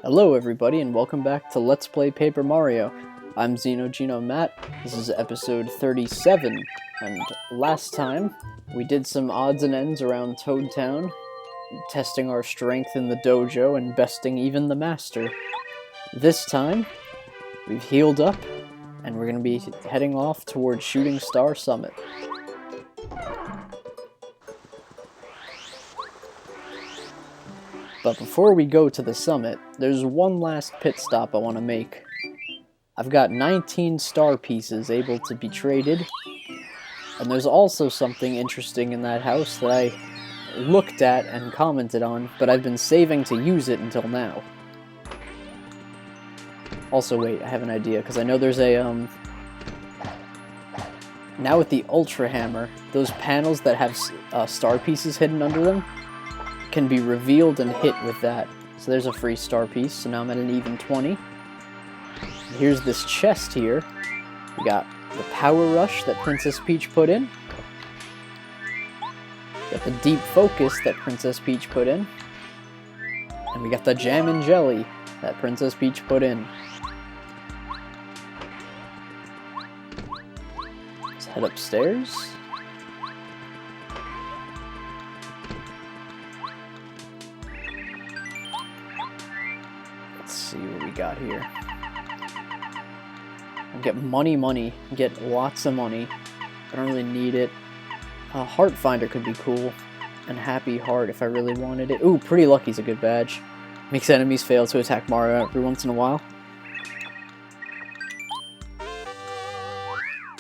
Hello everybody and welcome back to Let's Play Paper Mario. I'm XenoGeno Matt, this is episode 37, and last time we did some odds and ends around Toad Town, testing our strength in the dojo and besting even the master. This time, we've healed up, and we're going to be heading off towards Shooting Star Summit. But before we go to the summit, there's one last pit stop I want to make. I've got 19 star pieces able to be traded, and there's also something interesting in that house that I looked at and commented on, but I've been saving to use it until now. Also, wait, I have an idea, because I know there's a, now with the Ultra Hammer, those panels that have star pieces hidden under them can be revealed and hit with that. So there's a free star piece, so now I'm at an even 20. Here's this chest here. We got the Power Rush that Princess Peach put in. Got the Deep Focus that Princess Peach put in. And we got the Jam and Jelly that Princess Peach put in. Let's head upstairs. Let's see what we got here. I'll get money, get lots of money. I don't really need it. Heart Finder could be cool. And Happy Heart if I really wanted it. Ooh, Pretty Lucky's a good badge. Makes enemies fail to attack Mario every once in a while.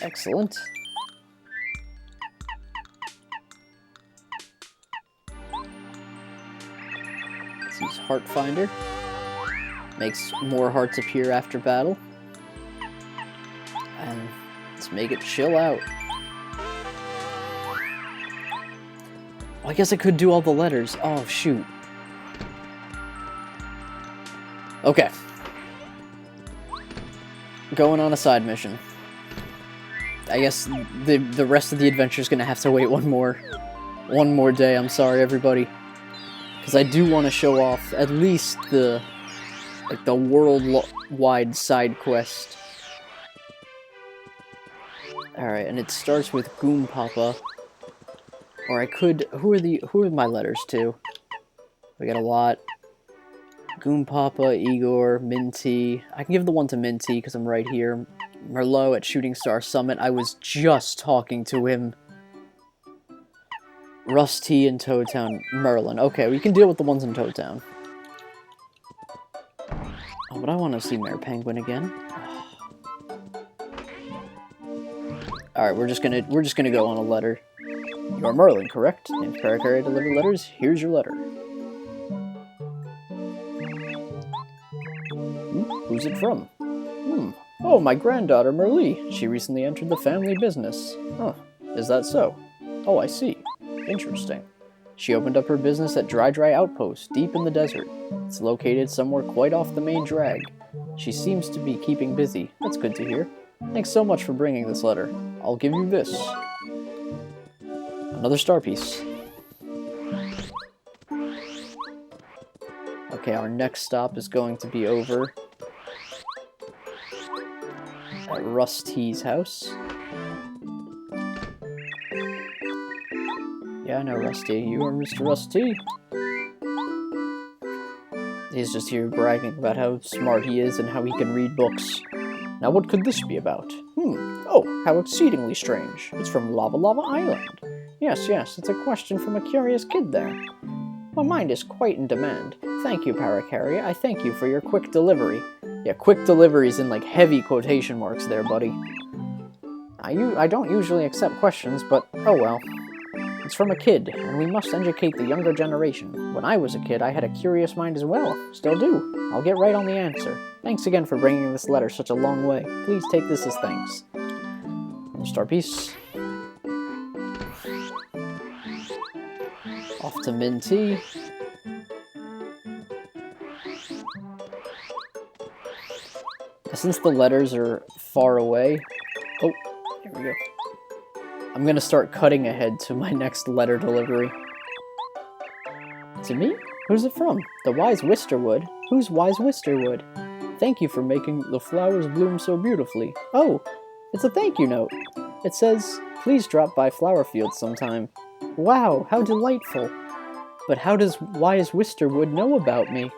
Excellent. Let's use Heart Finder. Makes more hearts appear after battle. And let's make it chill out. Well, I guess I could do all the letters. Oh, shoot. Okay. Going on a side mission. I guess the rest of the adventure is gonna have to wait one more day. I'm sorry, everybody. Because I do want to show off at least the worldwide side quest. Alright, and it starts with Goom Papa. Or I could... Who are my letters to? We got a lot. Goom Papa, Igor, Minty. I can give the one to Minty because I'm right here. Merlot at Shooting Star Summit. I was just talking to him. Rusty in Toad Town. Merlin. Okay, we can deal with the ones in Toad Town. Oh, but I want to see Mayor Penguin again. Alright, we're just gonna go on a letter. You're Merlin, correct? Name's Paracari delivered letters. Here's your letter. Who's it from? Oh, my granddaughter Merlee. She recently entered the family business. Huh, is that so? Oh, I see. Interesting. She opened up her business at Dry Outpost, deep in the desert. It's located somewhere quite off the main drag. She seems to be keeping busy. That's good to hear. Thanks so much for bringing this letter. I'll give you this. Another star piece. Okay, our next stop is going to be over at Rusty's house. Yeah, I know Rusty. You are Mr. Rusty. He's just here bragging about how smart he is and how he can read books. Now what could this be about? Oh, how exceedingly strange. It's from Lava Lava Island. Yes, it's a question from a curious kid there. My mind is quite in demand. Thank you, Paracari. I thank you for your quick delivery. Yeah, quick delivery's in like heavy quotation marks there, buddy. I don't usually accept questions, but oh well. It's from a kid, and we must educate the younger generation. When I was a kid, I had a curious mind as well. Still do. I'll get right on the answer. Thanks again for bringing this letter such a long way. Please take this as thanks. Star piece. Off to Minty. Since the letters are far away... Oh, here we go. I'm gonna start cutting ahead to my next letter delivery. To me? Who's it from? The wise Wisterwood? Who's Wise Wisterwood? Thank you for making the flowers bloom so beautifully. Oh, it's a thank you note. It says, please drop by Flowerfield sometime. Wow, how delightful. But how does Wise Wisterwood know about me?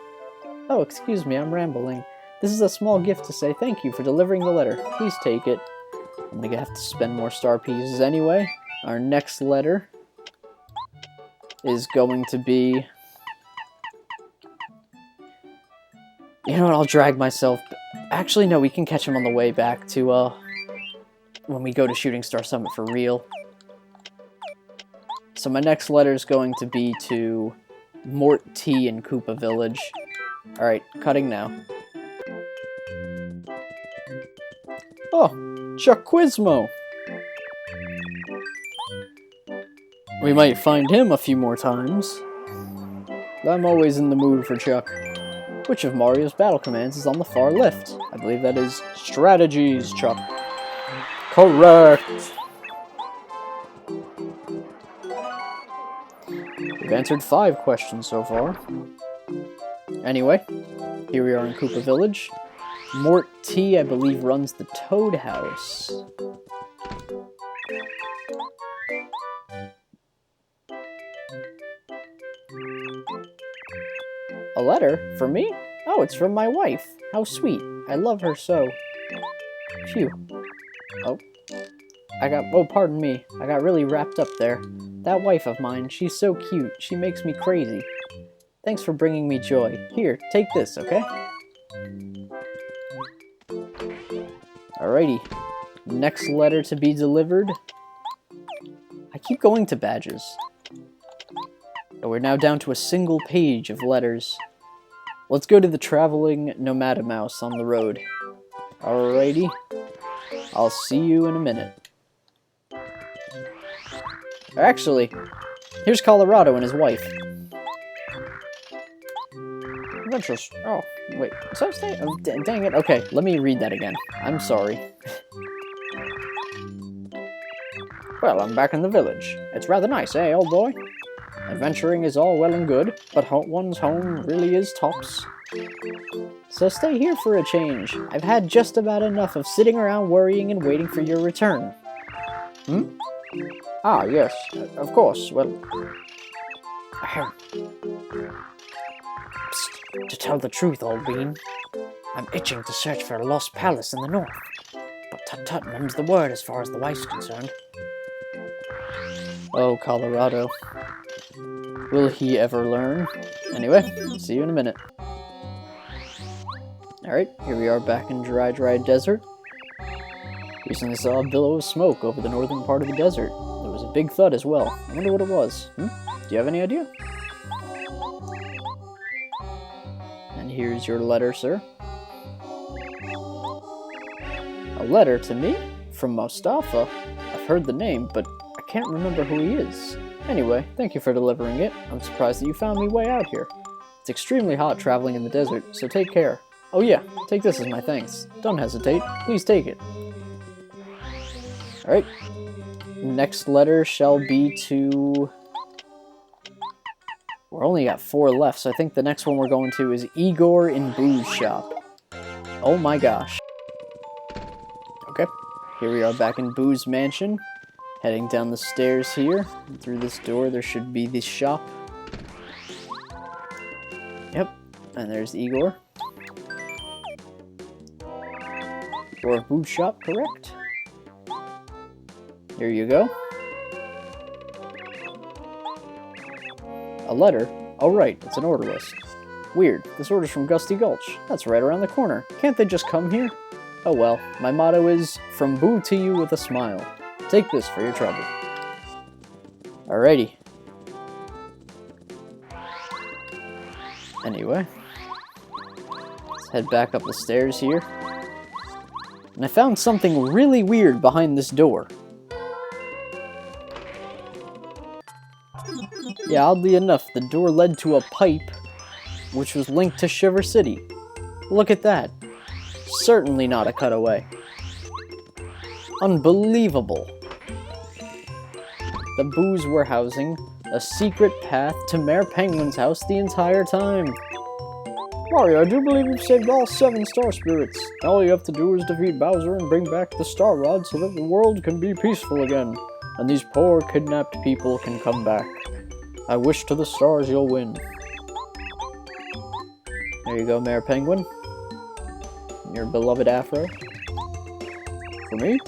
Oh, excuse me, I'm rambling. This is a small gift to say thank you for delivering the letter. Please take it. I'm gonna have to spend more star pieces anyway. Our next letter is going to be... You know what, I'll drag myself... Actually, no, we can catch him on the way back to, when we go to Shooting Star Summit for real. So my next letter is going to be to Mort T in Koopa Village. Alright, cutting now. Oh, Chuck Quizmo! We might find him a few more times. I'm always in the mood for Chuck. Which of Mario's battle commands is on the far left? I believe that is strategies, Chuck. Correct! We've answered 5 questions so far. Anyway, here we are in Koopa Village. Mort T, I believe, runs the Toad House. A letter? For me? Oh, it's from my wife. How sweet. I love her so. Phew. Oh. Oh, pardon me. I got really wrapped up there. That wife of mine, she's so cute. She makes me crazy. Thanks for bringing me joy. Here, take this, okay? Alrighty. Next letter to be delivered. I keep going to badges. Oh, we're now down to a single page of letters. Let's go to the traveling Nomadamouse on the road. Alrighty. I'll see you in a minute. Actually, here's Colorado and his wife. Adventures. Oh, wait. So oh, dang it. Okay, let me read that again. I'm sorry. Well, I'm back in the village. It's rather nice, eh, old boy? Adventuring is all well and good, but one's home really is tops. So stay here for a change. I've had just about enough of sitting around worrying and waiting for your return. Hmm? Ah, yes, of course. Well... Ahem. Psst. To tell the truth, old bean, I'm itching to search for a lost palace in the north. But tut-tut, mum's the word as far as the wife's concerned. Oh, Colorado. Will he ever learn? Anyway, see you in a minute. Alright, here we are back in dry desert. Recently saw a billow of smoke over the northern part of the desert. There was a big thud as well. I wonder what it was. Do you have any idea? And here's your letter, sir. A letter to me? From Mustafa? I've heard the name, but I can't remember who he is. Anyway, thank you for delivering it. I'm surprised that you found me way out here. It's extremely hot traveling in the desert, so take care. Oh yeah, take this as my thanks. Don't hesitate. Please take it. Alright. Next letter shall be to... We're only got 4 left, so I think the next one we're going to is Igor in Boo's shop. Oh my gosh. Okay. Here we are back in Boo's mansion. Heading down the stairs here. Through this door there should be the shop. Yep. And there's Igor. Or Boo's shop, correct? Here you go. A letter? Oh right, it's an order list. Weird, this order's from Gusty Gulch. That's right around the corner. Can't they just come here? Oh well, my motto is, from Boo to you with a smile. Take this for your trouble. Alrighty. Anyway. Let's head back up the stairs here. And I found something really weird behind this door. Yeah, oddly enough, the door led to a pipe, which was linked to Shiver City. Look at that. Certainly not a cutaway. Unbelievable. The Boos were housing a secret path to Mayor Penguin's house the entire time. Mario, I do believe you've saved all 7 Star Spirits. All you have to do is defeat Bowser and bring back the Star Rod so that the world can be peaceful again. And these poor kidnapped people can come back. I wish to the stars you'll win. There you go, Mayor Penguin. Your beloved afro. For me?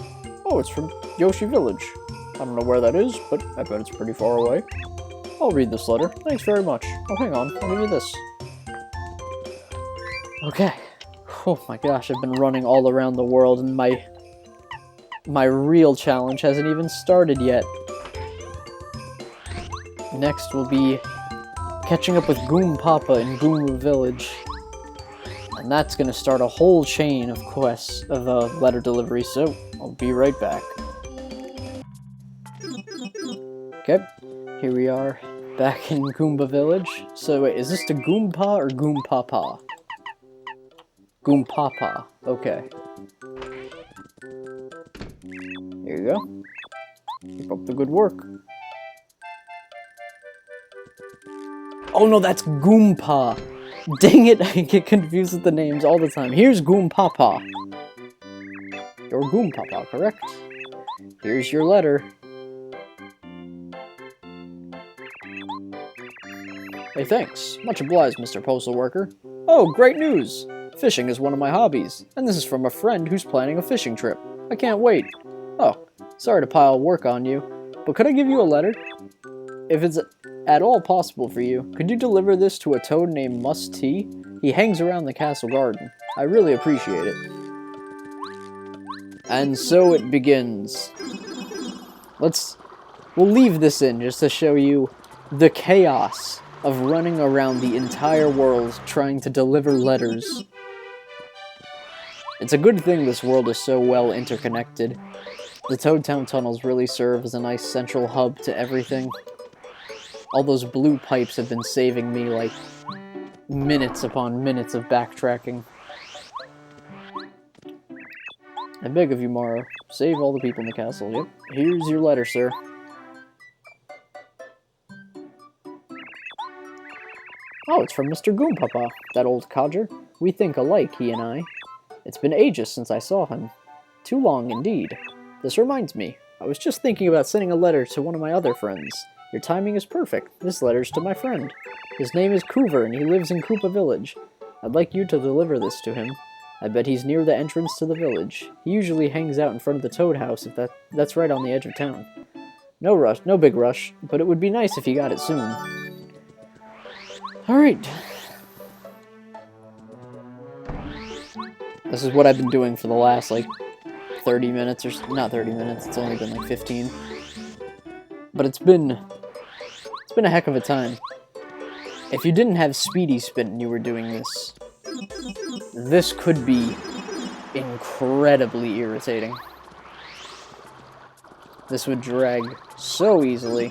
Oh, it's from Yoshi Village. I don't know where that is, but I bet it's pretty far away. I'll read this letter. Thanks very much. Oh, hang on. I'll give you this. Okay. Oh my gosh, I've been running all around the world and my real challenge hasn't even started yet. Next will be catching up with Goom Papa in Goomba Village. And that's gonna start a whole chain of quests, of letter delivery, so I'll be right back. Okay, here we are, back in Goomba Village. So wait, is this the Goompa or Goom Papa? Goom Papa, okay. Here you go. Keep up the good work. Oh no, that's Goompa! Dang it, I get confused with the names all the time. Here's Goom Papa. You're Goom Papa, correct? Here's your letter. Hey, thanks. Much obliged, Mr. Postal Worker. Oh, great news! Fishing is one of my hobbies, and this is from a friend who's planning a fishing trip. I can't wait. Oh, sorry to pile work on you, but could I give you a letter? If it's at all possible for you, could you deliver this to a toad named Musty? He hangs around the castle garden. I really appreciate it. And so it begins. We'll leave this in just to show you the chaos of running around the entire world trying to deliver letters. It's a good thing this world is so well interconnected. The Toad Town tunnels really serve as a nice central hub to everything. All those blue pipes have been saving me, like, minutes upon minutes of backtracking. I beg of you, Mario, save all the people in the castle. Yep, here's your letter, sir. Oh, it's from Mr. Goompapa, that old codger. We think alike, he and I. It's been ages since I saw him. Too long, indeed. This reminds me, I was just thinking about sending a letter to one of my other friends. Your timing is perfect. This letter's to my friend. His name is Coover, and he lives in Koopa Village. I'd like you to deliver this to him. I bet he's near the entrance to the village. He usually hangs out in front of the Toad House, if that's right on the edge of town. No rush, no big rush, but it would be nice if he got it soon. Alright. This is what I've been doing for the last, like, 30 minutes, or not 30 minutes, it's only been like 15. But it's been a heck of a time. If you didn't have Speedy Spin and you were doing this, this could be incredibly irritating. This would drag so easily.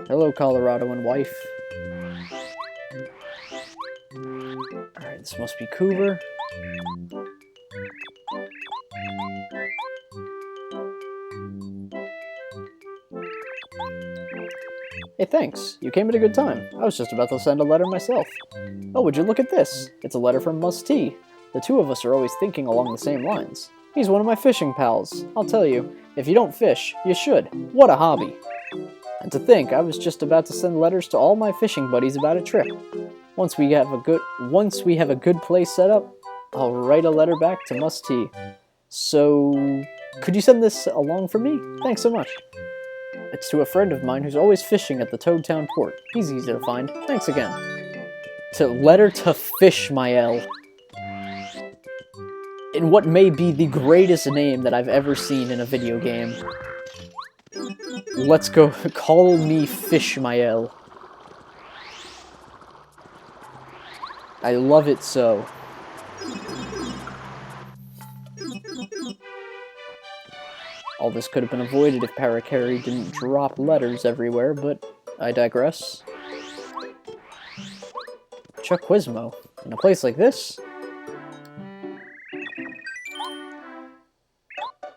Hello, Colorado and wife. Alright, this must be Coover. Hey, thanks. You came at a good time. I was just about to send a letter myself. Oh, would you look at this? It's a letter from Musty. The two of us are always thinking along the same lines. He's one of my fishing pals. I'll tell you, if you don't fish, you should. What a hobby. And to think, I was just about to send letters to all my fishing buddies about a trip. Once we have a good place set up, I'll write a letter back to Musty. So, could you send this along for me? Thanks so much. It's to a friend of mine who's always fishing at the Toad Town port. He's easy to find. Thanks again. Letter to Fishmael. In what may be the greatest name that I've ever seen in a video game. Let's go. Call me Fishmael. I love it so. All this could have been avoided if Parakarry didn't drop letters everywhere, but I digress. Chuckwismo. In a place like this?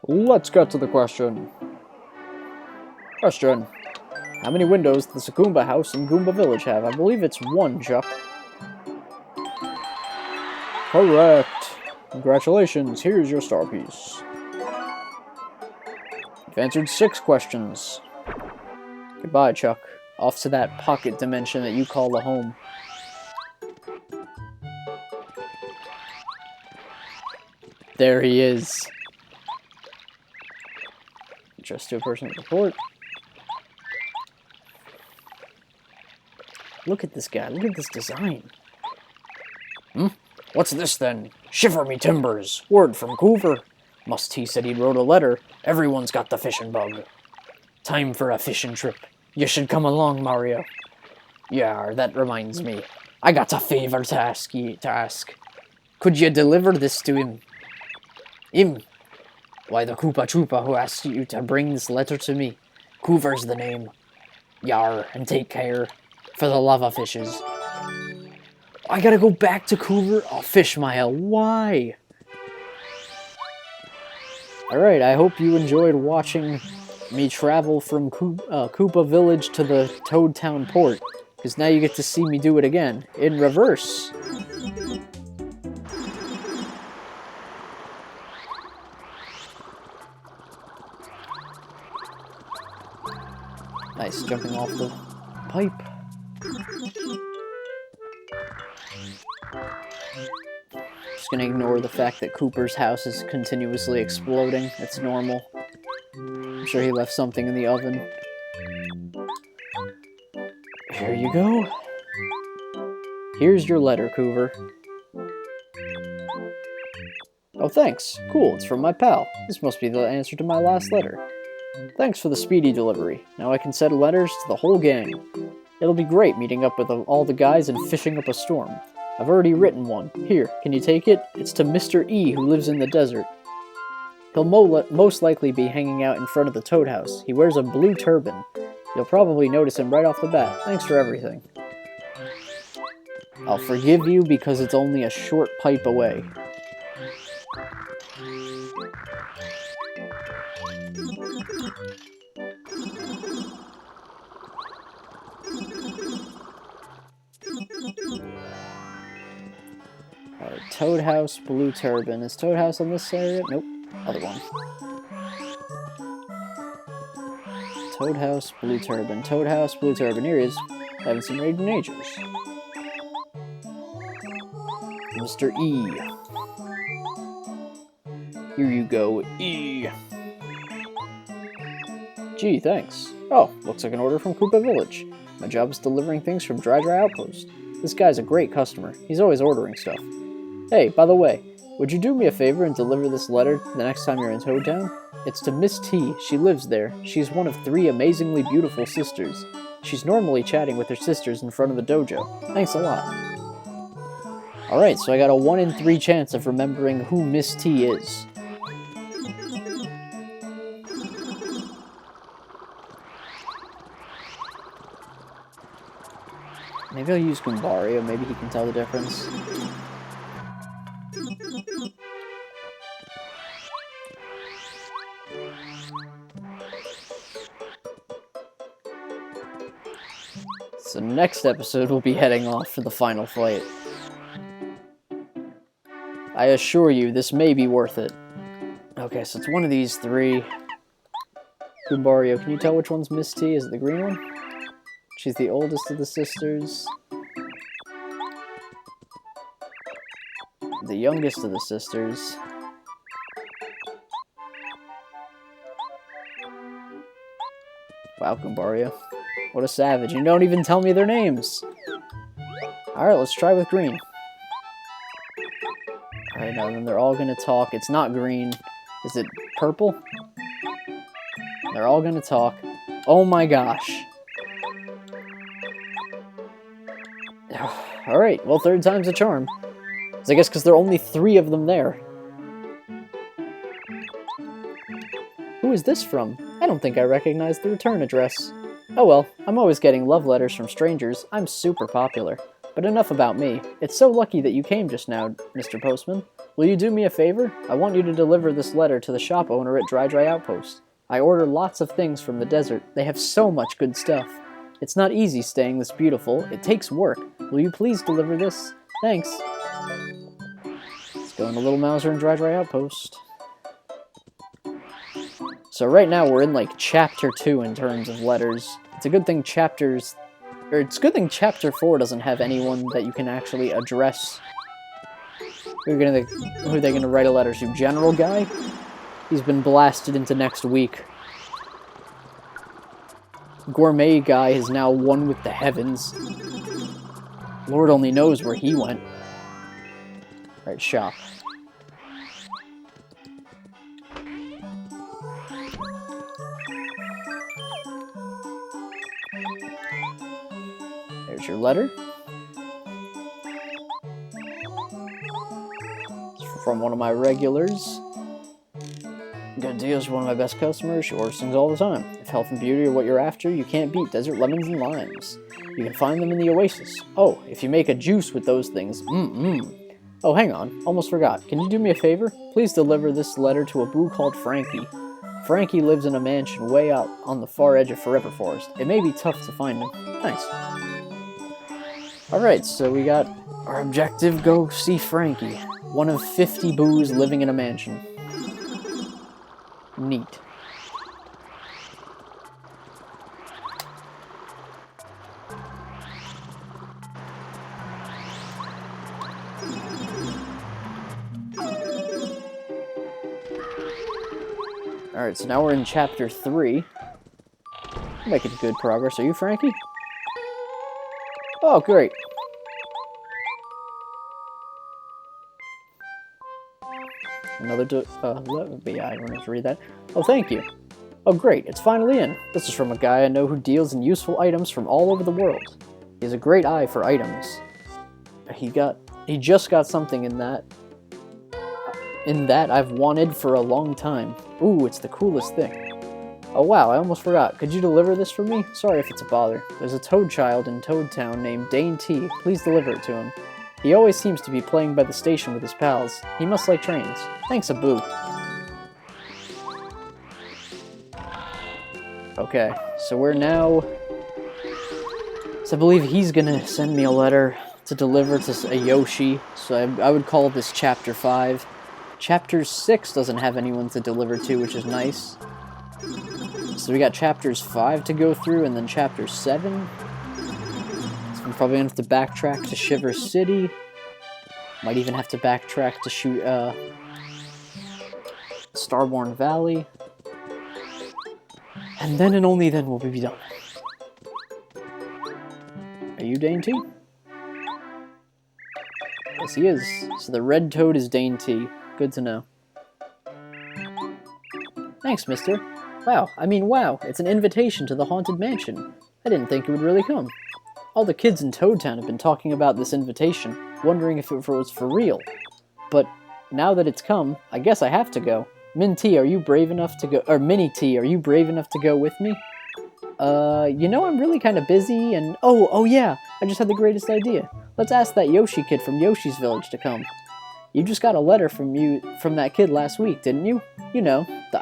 Let's get to the question. Question. How many windows does the Goomba house in Goomba Village have? I believe it's 1, Chuck. Correct. Congratulations, here's your star piece. You've answered 6 questions. Goodbye, Chuck. Off to that pocket dimension that you call a home. There he is. Just to a personal report. Look at this guy. Look at this design. What's this then? Shiver me timbers. Word from Coover. Must-he said he wrote a letter. Everyone's got the fishing bug. Time for a fishing trip. You should come along, Mario. Yar, that reminds me. I got a favor to ask. Could you deliver this to him? Him? Why, the Koopa Troopa who asked you to bring this letter to me. Coover's the name. Yar, and take care. For the lava fishes. I gotta go back to Coover? Oh, Fish Mile, why? Alright, I hope you enjoyed watching me travel from Koopa Village to the Toad Town port. Because now you get to see me do it again, in reverse. Nice, jumping off the pipe. Just gonna ignore the fact that Cooper's house is continuously exploding. It's normal. I'm sure he left something in the oven. Here you go. Here's your letter, Coover. Oh, thanks. Cool, it's from my pal. This must be the answer to my last letter. Thanks for the speedy delivery. Now I can send letters to the whole gang. It'll be great meeting up with all the guys and fishing up a storm. I've already written one. Here, can you take it? It's to Mr. E, who lives in the desert. He'll most likely be hanging out in front of the Toad House. He wears a blue turban. You'll probably notice him right off the bat. Thanks for everything. I'll forgive you because it's only a short pipe away. Alright, Toad House, blue turban. Is Toad House on this area? Nope. Other one. Toad House, blue turban. Toad House, blue turban. Here he is. Haven't seen Raid in ages. Mr. E. Here you go, E. Gee, thanks. Oh, looks like an order from Koopa Village. My job is delivering things from Dry Outpost. This guy's a great customer. He's always ordering stuff. Hey, by the way, would you do me a favor and deliver this letter the next time you're in Toad Town? It's to Miss T. She lives there. She's one of 3 amazingly beautiful sisters. She's normally chatting with her sisters in front of the dojo. Thanks a lot. Alright, so I got a 1 in 3 chance of remembering who Miss T is. Maybe I'll use Goombario, maybe he can tell the difference. So next episode we'll be heading off for the final fight. I assure you, this may be worth it. Okay, so it's one of these 3. Goombario, can you tell which one's Miss T? Is it the green one? She's the oldest of the sisters. The youngest of the sisters. Wow, Goombario. What a savage. You don't even tell me their names! Alright, let's try with green. Alright, now then they're all gonna talk. It's not green. Is it purple? They're all gonna talk. Oh my gosh. Alright, well, 3rd time's a charm. So I guess because there are only 3 of them there. Who is this from? I don't think I recognize the return address. Oh well, I'm always getting love letters from strangers. I'm super popular. But enough about me. It's so lucky that you came just now, Mr. Postman. Will you do me a favor? I want you to deliver this letter to the shop owner at Dry Outpost. I order lots of things from the desert. They have so much good stuff. It's not easy staying this beautiful. It takes work. Will you please deliver this? Thanks. Let's go into Little Mouser and Dry Dry Outpost. So right now we're in like chapter 2 in terms of letters. It's a good thing chapter 4 doesn't have anyone that you can actually address. Who are they gonna write a letter to? General Guy? He's been blasted into next week. Gourmet Guy is now one with the heavens. Lord only knows where he went. Right, shop. There's your letter. It's from one of my regulars. Good deals for one of my best customers. She orders things all the time. If health and beauty are what you're after, you can't beat desert lemons and limes. You can find them in the oasis. Oh, if you make a juice with those things. Oh, hang on. Almost forgot. Can you do me a favor? Please deliver this letter to a boo called Frankie. Frankie lives in a mansion way out on the far edge of Forever Forest. It may be tough to find him. Thanks. Alright, so we got our objective. Go see Frankie. One of 50 boos living in a mansion. Neat. Alright, so now we're in chapter 3. Making good progress. Are you Frankie? Oh, great. Another I don't have to read that. Oh, thank you. Oh, great. It's finally in. This is from a guy I know who deals in useful items from all over the world. He has a great eye for items. He just got something in that I've wanted for a long time. Ooh, it's the coolest thing. Oh wow, I almost forgot. Could you deliver this for me? Sorry if it's a bother. There's a toad child in Toad Town named Dane T. Please deliver it to him. He always seems to be playing by the station with his pals. He must like trains. Thanks, Abu. Okay, so we're now... So I believe he's gonna send me a letter to deliver to a Yoshi. So I would call this Chapter 5. Chapter 6 doesn't have anyone to deliver to, which is nice. So we got Chapters 5 to go through, and then Chapter 7. So I'm probably gonna have to backtrack to Shiver City. Might even have to backtrack to shoot, Starborn Valley. And then and only then will we be done. Are you Dane T? Yes, he is. So the red toad is Dane T. Good to know. Thanks, mister. Wow, it's an invitation to the Haunted Mansion. I didn't think it would really come. All the kids in Toad Town have been talking about this invitation, wondering if it was for real. But now that it's come, I guess I have to go. Min T, are you brave enough to go? Or Minnie T, are you brave enough to go with me? You know I'm really kind of busy and... Oh yeah, I just had the greatest idea. Let's ask that Yoshi kid from Yoshi's Village to come. You just got a letter from that kid last week, didn't you? You know, the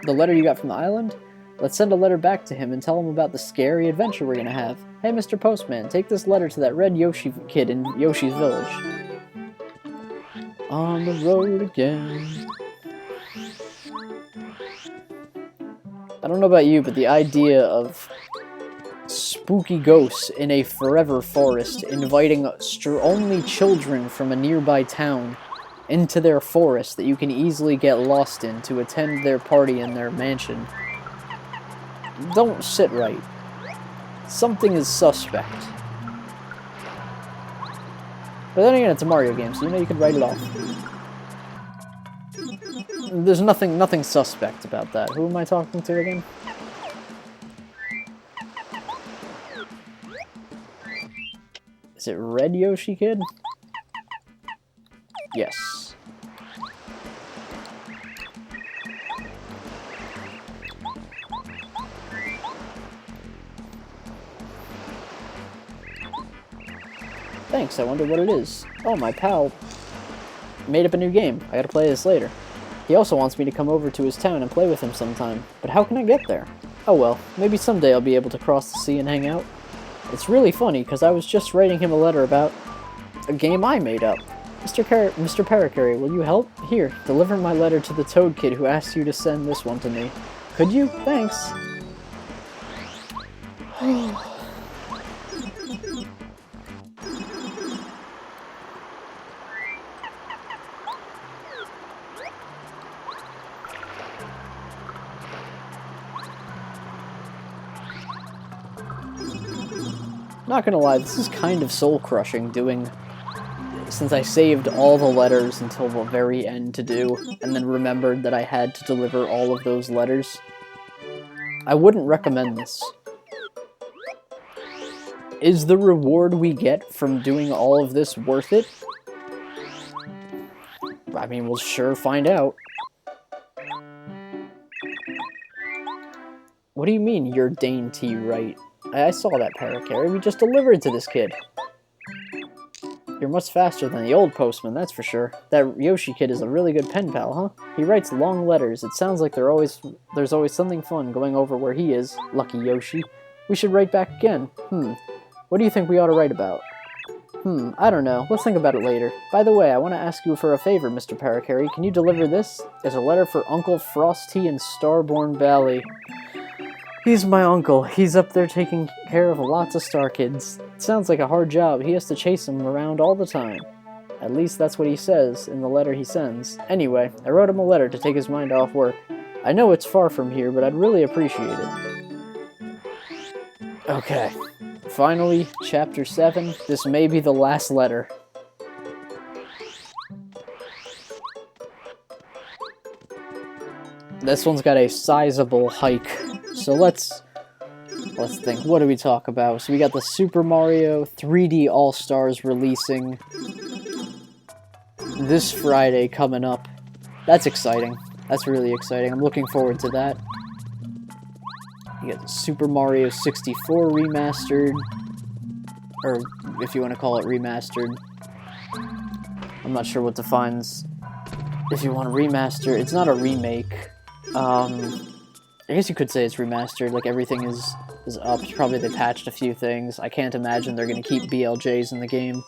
letter you got from the island? Let's send a letter back to him and tell him about the scary adventure we're gonna have. Hey, Mr. Postman, take this letter to that red Yoshi kid in Yoshi's Village. On the road again. I don't know about you, but the idea of spooky ghosts in a forever forest inviting only children from a nearby town into their forest that you can easily get lost in to attend their party in their mansion don't sit right. Something is suspect. But then again, it's a Mario game, so you know you can write it off. There's nothing suspect about that. Who am I talking to again? Is it Red Yoshi Kid? Yes. Thanks, I wonder what it is. Oh, my pal made up a new game. I gotta play this later. He also wants me to come over to his town and play with him sometime, but how can I get there? Oh well, maybe someday I'll be able to cross the sea and hang out. It's really funny, because I was just writing him a letter about a game I made up. Mr. Parakarry, will you help? Here, deliver my letter to the Toad Kid who asked you to send this one to me. Could you? Thanks. Not gonna lie, this is kind of soul-crushing since I saved all the letters until the very end to do, and then remembered that I had to deliver all of those letters. I wouldn't recommend this. Is the reward we get from doing all of this worth it? I mean, we'll sure find out. What do you mean, you're dainty right? I saw that, Parakarry. We just delivered to this kid. You're much faster than the old postman, that's for sure. That Yoshi kid is a really good pen pal, huh? He writes long letters. It sounds like there's always something fun going over where he is. Lucky Yoshi. We should write back again. What do you think we ought to write about? I don't know. Let's think about it later. By the way, I want to ask you for a favor, Mr. Parakarry. Can you deliver this? It's a letter for Uncle Frosty in Starborn Valley. He's my uncle. He's up there taking care of lots of star kids. It sounds like a hard job. He has to chase them around all the time. At least that's what he says in the letter he sends. Anyway, I wrote him a letter to take his mind off work. I know it's far from here, but I'd really appreciate it. Okay. Finally, Chapter 7. This may be the last letter. This one's got a sizable hike. So let's think. What do we talk about? So we got the Super Mario 3D All-Stars releasing this Friday coming up. That's exciting. That's really exciting. I'm looking forward to that. You got the Super Mario 64 remastered, or if you want to call it remastered. I'm not sure what defines if you want to remaster. It's not a remake. I guess you could say it's remastered, like everything is upped. Probably they patched a few things. I can't imagine they're going to keep BLJs in the game.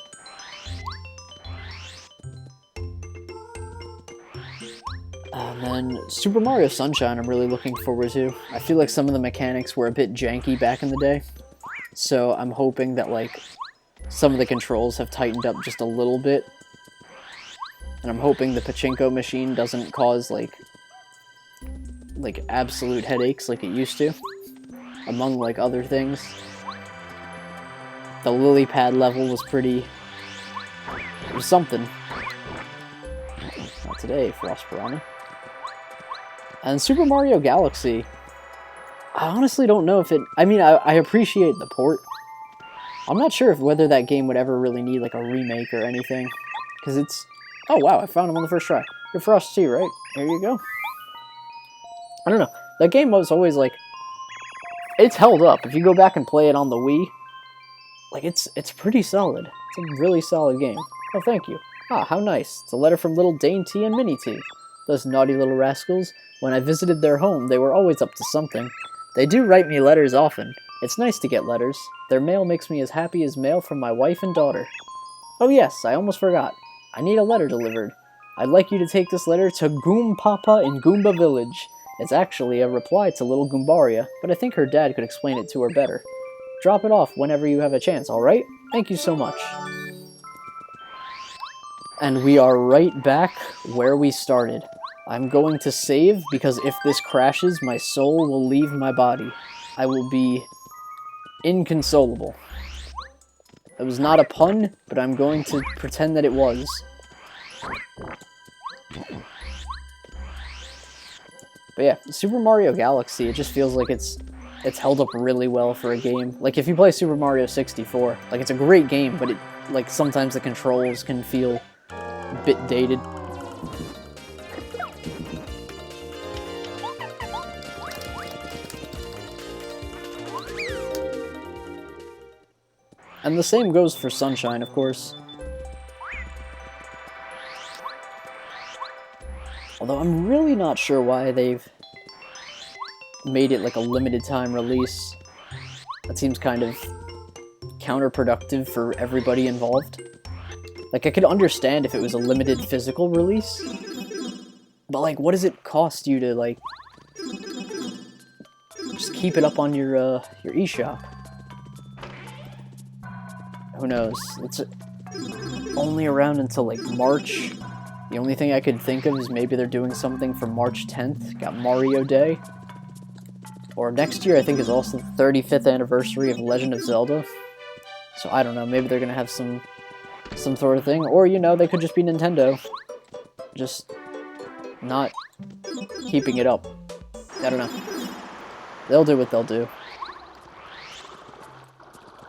And then Super Mario Sunshine I'm really looking forward to. I feel like some of the mechanics were a bit janky back in the day. So I'm hoping that like some of the controls have tightened up just a little bit. And I'm hoping the pachinko machine doesn't cause like absolute headaches like it used to, among like other things. The lily pad level was it was something. Not today, Frost Piranha. And Super Mario Galaxy, I honestly don't know if it, I mean, I appreciate the port. I'm not sure whether that game would ever really need like a remake or anything, because it's, oh wow, I found him on the first try. You're Frosty, right? Here you go. I don't know. That game was always, like, it's held up. If you go back and play it on the Wii, like, it's pretty solid. It's a really solid game. Oh, thank you. Ah, how nice. It's a letter from little Dane T and Minnie T. Those naughty little rascals. When I visited their home, they were always up to something. They do write me letters often. It's nice to get letters. Their mail makes me as happy as mail from my wife and daughter. Oh yes, I almost forgot. I need a letter delivered. I'd like you to take this letter to Goom Papa in Goomba Village. It's actually a reply to little Goombaria, but I think her dad could explain it to her better. Drop it off whenever you have a chance, alright? Thank you so much. And we are right back where we started. I'm going to save, because if this crashes, my soul will leave my body. I will be inconsolable. It was not a pun, but I'm going to pretend that it was. But yeah, Super Mario Galaxy, it just feels like it's held up really well for a game. Like, if you play Super Mario 64, like, it's a great game, but like, sometimes the controls can feel a bit dated. And the same goes for Sunshine, of course. Although I'm really not sure why they've made it like a limited time release. That seems kind of counterproductive for everybody involved. Like, I could understand if it was a limited physical release, but like, what does it cost you to like just keep it up on your eShop? Who knows? It's only around until like March. The only thing I could think of is maybe they're doing something for March 10th. Got Mario Day. Or next year, I think, is also the 35th anniversary of Legend of Zelda. So I don't know, maybe they're gonna have some sort of thing. Or, you know, they could just be Nintendo. Just not keeping it up. I don't know. They'll do what they'll do.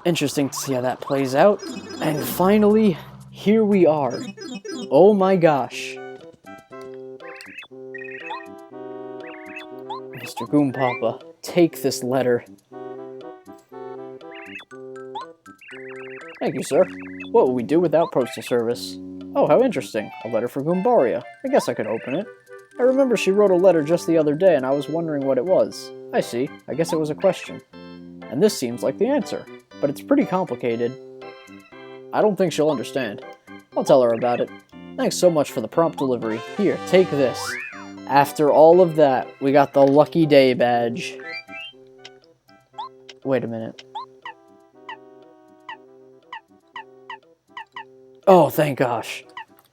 Interesting to see how that plays out. And finally, here we are. Oh my gosh. Mr. Goompapa, take this letter. Thank you, sir. What would we do without postal service? Oh, how interesting. A letter for Goombaria. I guess I could open it. I remember she wrote a letter just the other day and I was wondering what it was. I see. I guess it was a question. And this seems like the answer. But it's pretty complicated. I don't think she'll understand. I'll tell her about it. Thanks so much for the prompt delivery. Here, take this. After all of that, we got the Lucky Day badge. Wait a minute. Oh, thank gosh.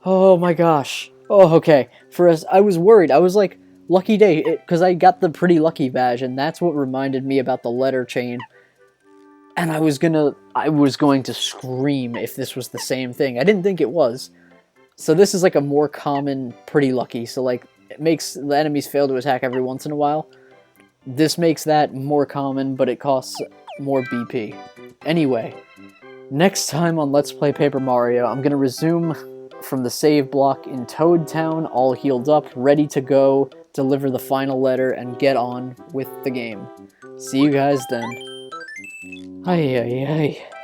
Oh my gosh. Oh, okay. For us, I was worried. I was like, Lucky Day, because I got the Pretty Lucky badge, and that's what reminded me about the letter chain. And I was going to scream if this was the same thing. I didn't think it was. So this is like a more common Pretty Lucky. So like, it makes the enemies fail to attack every once in a while. This makes that more common, but it costs more BP. Anyway, next time on Let's Play Paper Mario, I'm going to resume from the save block in Toad Town, all healed up, ready to go, deliver the final letter, and get on with the game. See you guys then. Ay, ay, ay.